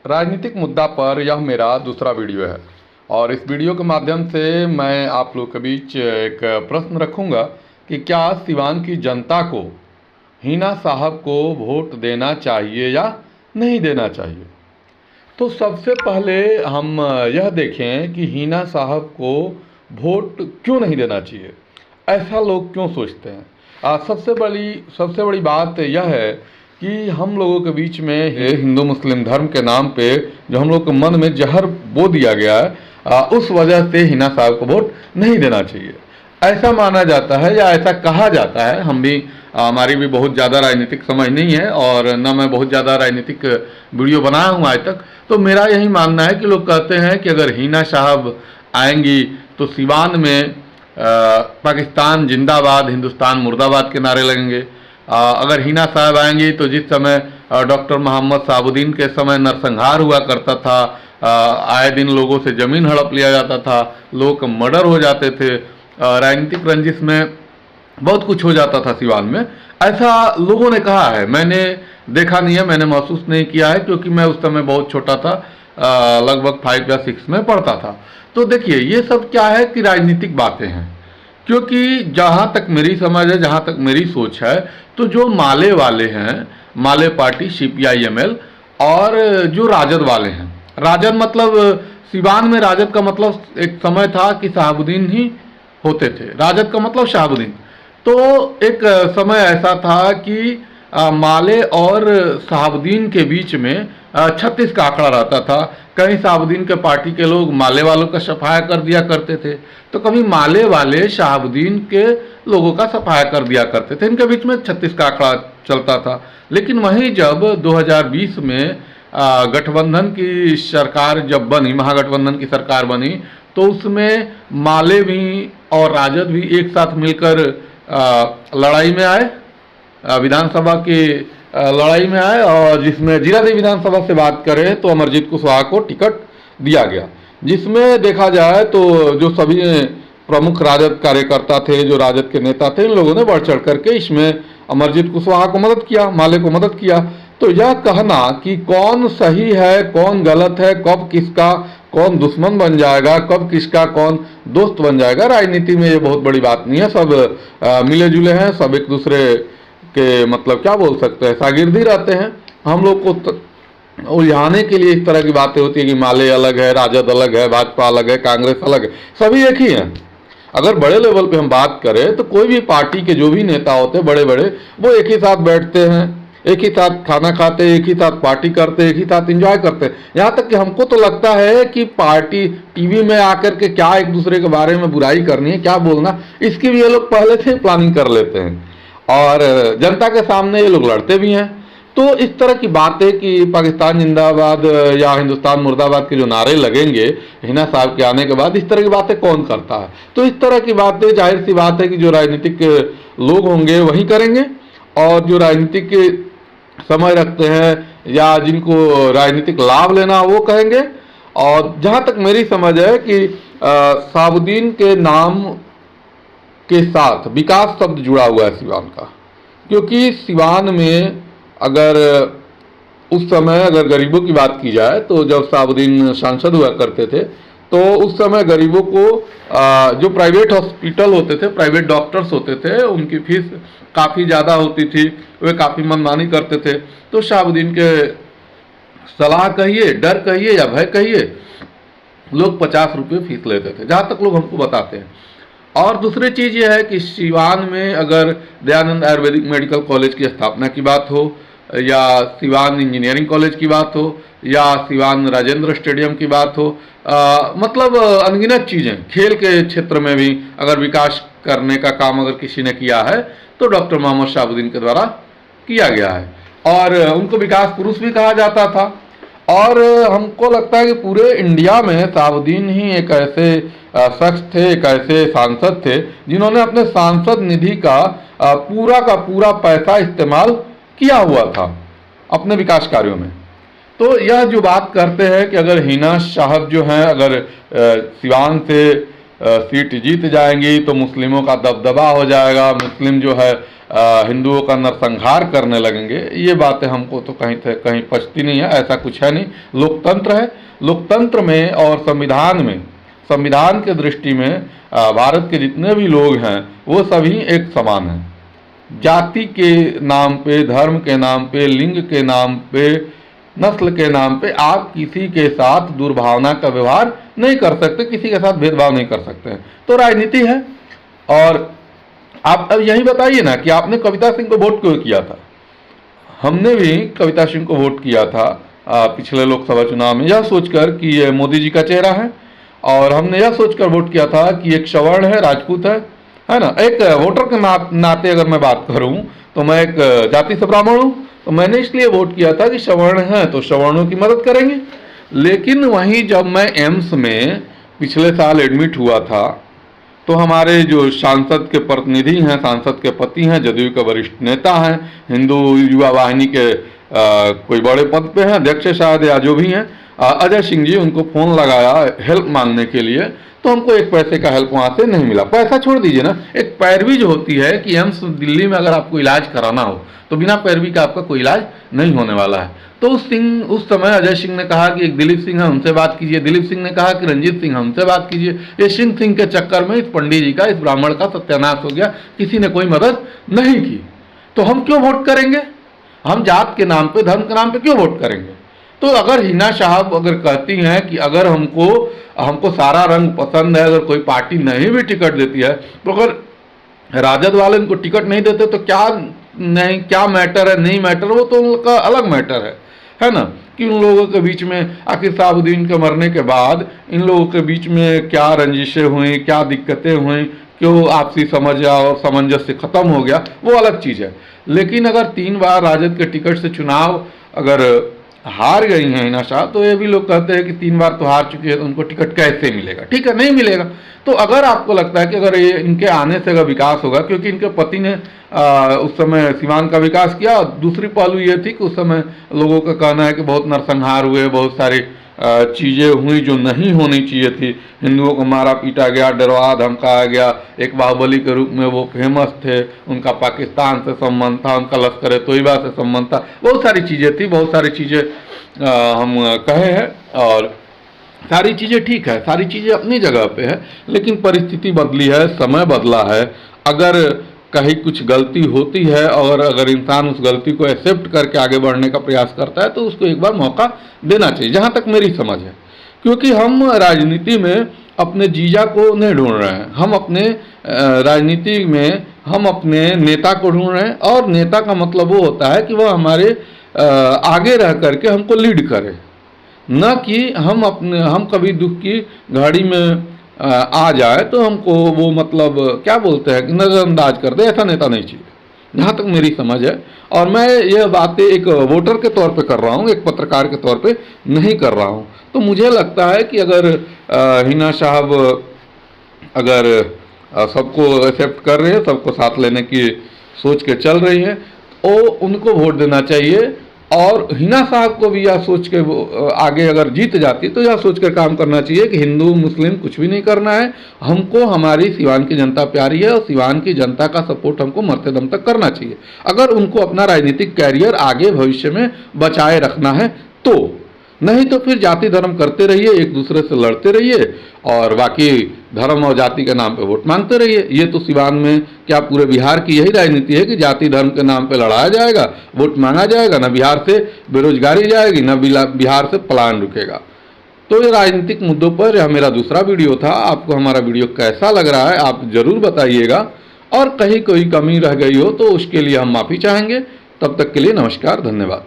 राजनीतिक मुद्दा पर यह मेरा दूसरा वीडियो है और इस वीडियो के माध्यम से मैं आप लोग के बीच एक प्रश्न रखूंगा कि क्या सिवान की जनता को हिना साहब को वोट देना चाहिए या नहीं देना चाहिए। तो सबसे पहले हम यह देखें कि हिना साहब को वोट क्यों नहीं देना चाहिए, ऐसा लोग क्यों सोचते हैं। सबसे बड़ी बात यह है कि हम लोगों के बीच में हिंदू मुस्लिम धर्म के नाम पे जो हम लोग के मन में जहर बो दिया गया है, उस वजह से हिना साहब को वोट नहीं देना चाहिए ऐसा माना जाता है या ऐसा कहा जाता है। हमारी भी बहुत ज़्यादा राजनीतिक समझ नहीं है और न मैं बहुत ज़्यादा राजनीतिक वीडियो बनाया हूँ आज तक। तो मेरा यही मानना है कि लोग कहते हैं कि अगर हिना साहब आएंगी तो सिवान में पाकिस्तान जिंदाबाद हिंदुस्तान मुर्दाबाद के नारे लगेंगे। अगर हिना साहब आएंगी तो जिस समय डॉक्टर मोहम्मद शहाबुद्दीन के समय नरसंहार हुआ करता था, आए दिन लोगों से ज़मीन हड़प लिया जाता था, लोगों के मर्डर हो जाते थे, राजनीतिक रंजिश में बहुत कुछ हो जाता था सिवान में, ऐसा लोगों ने कहा है। मैंने देखा नहीं है, मैंने महसूस नहीं किया है क्योंकि मैं उस समय बहुत छोटा था, लगभग 5 या 6 में पढ़ता था। तो देखिए ये सब क्या है कि राजनीतिक बातें हैं, क्योंकि जहाँ तक मेरी समझ है, जहाँ तक मेरी सोच है, तो जो माले वाले हैं, माले पार्टी CPI-ML और जो राजद वाले हैं, राजद मतलब सिवान में राजद का मतलब एक समय था कि शहाबुद्दीन ही होते थे, राजद का मतलब शहाबुद्दीन। तो एक समय ऐसा था कि माले और शहाबुद्दीन के बीच में 36 का आंकड़ा रहता था। कहीं शहाबुद्दीन के पार्टी के लोग माले वालों का सफाया कर दिया करते थे, तो कभी माले वाले शहाबुद्दीन के लोगों का सफाया कर दिया करते थे। इनके बीच में 36 का आंकड़ा चलता था। लेकिन वहीं जब 2020 में गठबंधन की सरकार जब बनी, महागठबंधन की सरकार बनी, तो उसमें माले भी और राजद भी एक साथ मिलकर लड़ाई में आए, विधानसभा की लड़ाई में आए, और जिसमें जीरादेवी विधानसभा से बात करें तो अमरजीत कुशवाहा को टिकट दिया गया, जिसमें देखा जाए तो जो सभी प्रमुख राजद कार्यकर्ता थे, जो राजद के नेता थे, इन लोगों ने बढ़ चढ़ करके इसमें अमरजीत कुशवाहा को मदद किया, माले को मदद किया। तो यह कहना कि कौन सही है कौन गलत है, कब किसका कौन दुश्मन बन जाएगा, कब किसका कौन दोस्त बन जाएगा, राजनीति में ये बहुत बड़ी बात नहीं है। सब मिले जुले हैं, सब एक दूसरे के मतलब क्या बोल सकते हैं, शागिर्दी रहते हैं। हम लोग को उलझाने के लिए इस तरह की बातें होती है कि माले अलग है, राजद अलग है, भाजपा अलग है, कांग्रेस अलग है, सभी एक ही हैं। अगर बड़े लेवल पे हम बात करें तो कोई भी पार्टी के जो भी नेता होते हैं बड़े बड़े, वो एक ही साथ बैठते हैं, एक ही साथ खाना खाते, एक ही साथ पार्टी करते, एक ही साथ एंजॉय करते। यहाँ तक कि हमको तो लगता है कि पार्टी टीवी में आकर के क्या एक दूसरे के बारे में बुराई करनी है, क्या बोलना, इसकी भी ये लोग पहले से प्लानिंग कर लेते हैं और जनता के सामने ये लोग लड़ते भी हैं। तो इस तरह की बातें कि पाकिस्तान जिंदाबाद या हिंदुस्तान मुर्दाबाद के जो नारे लगेंगे हिना साहब के आने के बाद, इस तरह की बातें कौन करता है। तो इस तरह की बातें जाहिर सी बात है कि जो राजनीतिक लोग होंगे वही करेंगे, और जो राजनीतिक समझ रखते हैं या जिनको राजनीतिक लाभ लेना वो कहेंगे। और जहाँ तक मेरी समझ है कि शहाबुद्दीन के नाम के साथ विकास शब्द जुड़ा हुआ है सिवान का, क्योंकि सिवान में अगर उस समय अगर गरीबों की बात की जाए तो जब शहाबुद्दीन सांसद हुआ करते थे तो उस समय गरीबों को जो प्राइवेट हॉस्पिटल होते थे, प्राइवेट डॉक्टर्स होते थे, उनकी फीस काफ़ी ज़्यादा होती थी, वे काफ़ी मनमानी करते थे। तो शहाबुद्दीन के सलाह कहिए, डर कहिए या भय कहिए, लोग 50 रुपये फीस लेते थे, जहाँ तक लोग हमको बताते हैं। और दूसरी चीज़ ये है कि सिवान में अगर दयानंद आयुर्वेदिक मेडिकल कॉलेज की स्थापना की बात हो, या सिवान इंजीनियरिंग कॉलेज की बात हो, या सिवान राजेंद्र स्टेडियम की बात हो, मतलब अनगिनत चीज़ें, खेल के क्षेत्र में भी अगर विकास करने का काम अगर किसी ने किया है तो डॉक्टर मोहम्मद शहाबुद्दीन के द्वारा किया गया है, और उनको विकास पुरुष भी कहा जाता था। और हमको लगता है कि पूरे इंडिया में शहाबुद्दीन ही एक ऐसे शख्स थे, एक ऐसे सांसद थे जिन्होंने अपने सांसद निधि का पूरा पैसा इस्तेमाल किया हुआ था अपने विकास कार्यों में। तो यह जो बात करते हैं कि अगर हिना साहब जो हैं अगर सिवान से सीट जीत जाएंगी तो मुस्लिमों का दबदबा हो जाएगा, मुस्लिम जो है हिंदुओं का नरसंहार करने लगेंगे, ये बातें हमको तो कहीं से कहीं पचती नहीं है। ऐसा कुछ है नहीं। लोकतंत्र है, लोकतंत्र में और संविधान में, संविधान के दृष्टि में भारत के जितने भी लोग हैं वो सभी एक समान हैं। जाति के नाम पे, धर्म के नाम पे, लिंग के नाम पे, नस्ल के नाम पे आप किसी के साथ दुर्भावना का व्यवहार नहीं कर सकते, किसी के साथ भेदभाव नहीं कर सकते हैं। तो राजनीति है। और आप अब यही बताइए ना कि आपने कविता सिंह को वोट क्यों किया था। हमने भी कविता सिंह को वोट किया था पिछले लोकसभा चुनाव में, यह सोचकर कि ये मोदी जी का चेहरा है, और हमने यह सोचकर वोट किया था कि एक सवर्ण है, राजपूत है ना। एक वोटर के नाते अगर मैं बात करूं तो मैं एक जाति से ब्राह्मण हूं, तो मैंने इसलिए वोट किया था कि सवर्ण है तो सवर्णों की मदद करेंगे। लेकिन वहीं जब मैं एम्स में पिछले साल एडमिट हुआ था तो हमारे जो सांसद के प्रतिनिधि हैं, सांसद के पति हैं, जदयू के वरिष्ठ नेता हैं, हिंदू युवा वाहिनी के कोई बड़े पद पे हैं, अध्यक्ष शायद या जो भी हैं, अजय सिंह जी, उनको फ़ोन लगाया हेल्प मांगने के लिए, तो हमको एक पैसे का हेल्प वहाँ से नहीं मिला। पैसा छोड़ दीजिए ना, एक पैरवी जो होती है कि एम्स दिल्ली में अगर आपको इलाज कराना हो तो बिना पैरवी का आपका कोई इलाज नहीं होने वाला है। तो उस समय अजय सिंह ने कहा कि एक दिलीप सिंह है, उनसे बात कीजिए। दिलीप सिंह ने कहा कि रंजीत सिंह है, उनसे बात कीजिए। ये सिंह के चक्कर में इस पंडित जी का, इस ब्राह्मण का सत्यानाश हो गया, किसी ने कोई मदद नहीं की। तो हम क्यों वोट करेंगे? हम जात के नाम पे, धर्म के नाम पे क्यों वोट करेंगे? तो अगर हिना साहब अगर कहती हैं कि अगर हमको सारा रंग पसंद है, अगर कोई पार्टी नहीं भी टिकट देती है, तो अगर राजद वाले उनको टिकट नहीं देते तो क्या मैटर है, नहीं मैटर, वो तो उनका अलग मैटर है ना। कि उन लोगों के बीच में आखिर साहबुद्दीन के मरने के बाद इन लोगों के बीच में क्या रंजिशें हुई, क्या दिक्कतें हुई, क्यों आपसी समझ और सामंजस्य खत्म हो गया, वो अलग चीज़ है। लेकिन अगर 3 बार राजद के टिकट से चुनाव अगर हार गई हैं हिना शाह, तो ये भी लोग कहते हैं कि 3 बार तो हार चुकी है तो उनको टिकट कैसे मिलेगा? ठीक है, नहीं मिलेगा। तो अगर आपको लगता है कि अगर ये इनके आने से अगर विकास होगा, क्योंकि इनके पति ने उस समय सीवान का विकास किया, दूसरी पहलू ये थी कि उस समय लोगों का कहना है कि बहुत नरसंहार हुए, बहुत सारी चीज़ें हुई जो नहीं होनी चाहिए थी। हिंदुओं को मारा पीटा गया, डरवा धमकाया गया। एक बाहुबली के रूप में वो फेमस थे, उनका पाकिस्तान से संबंध था, उनका लश्कर तोयबा से संबंध था, बहुत सारी चीज़ें थी, बहुत सारी चीज़ें हम कहे हैं। और सारी चीज़ें ठीक है, सारी चीज़ें अपनी जगह पे है, लेकिन परिस्थिति बदली है, समय बदला है। अगर कहीं कुछ गलती होती है और अगर इंसान उस गलती को एक्सेप्ट करके आगे बढ़ने का प्रयास करता है तो उसको एक बार मौका देना चाहिए, जहाँ तक मेरी समझ है। क्योंकि हम राजनीति में अपने जीजा को नहीं ढूंढ रहे हैं, हम अपने राजनीति में हम अपने नेता को ढूंढ रहे हैं। और नेता का मतलब वो होता है कि वह हमारे आगे रह करके हमको लीड करे, न कि हम कभी दुख की घड़ी में आ जाए तो हमको वो मतलब क्या बोलते हैं कि नज़रअंदाज कर दे। ऐसा नेता नहीं चाहिए, जहाँ तक मेरी समझ है। और मैं ये बातें एक वोटर के तौर पे कर रहा हूँ, एक पत्रकार के तौर पे नहीं कर रहा हूँ। तो मुझे लगता है कि अगर हिना साहब अगर सबको एक्सेप्ट कर रहे हैं, सबको साथ लेने की सोच के चल रही हैं, तो उनको वोट देना चाहिए। और हिना साहब को भी यह सोच के आगे अगर जीत जाती तो यह सोच कर काम करना चाहिए कि हिंदू मुस्लिम कुछ भी नहीं करना है, हमको हमारी सिवान की जनता प्यारी है और सिवान की जनता का सपोर्ट हमको मरते दम तक करना चाहिए। अगर उनको अपना राजनीतिक कैरियर आगे भविष्य में बचाए रखना है तो, नहीं तो फिर जाति धर्म करते रहिए, एक दूसरे से लड़ते रहिए और बाकी धर्म और जाति के नाम पे वोट मांगते रहिए। ये तो सिवान में क्या पूरे बिहार की यही राजनीति है कि जाति धर्म के नाम पे लड़ाया जाएगा, वोट मांगा जाएगा, ना बिहार से बेरोजगारी जाएगी, ना बिहार से पलायन रुकेगा। तो ये राजनीतिक मुद्दों पर यह मेरा दूसरा वीडियो था। आपको हमारा वीडियो कैसा लग रहा है आप ज़रूर बताइएगा, और कहीं कोई कमी रह गई हो तो उसके लिए हम माफ़ी चाहेंगे। तब तक के लिए नमस्कार, धन्यवाद।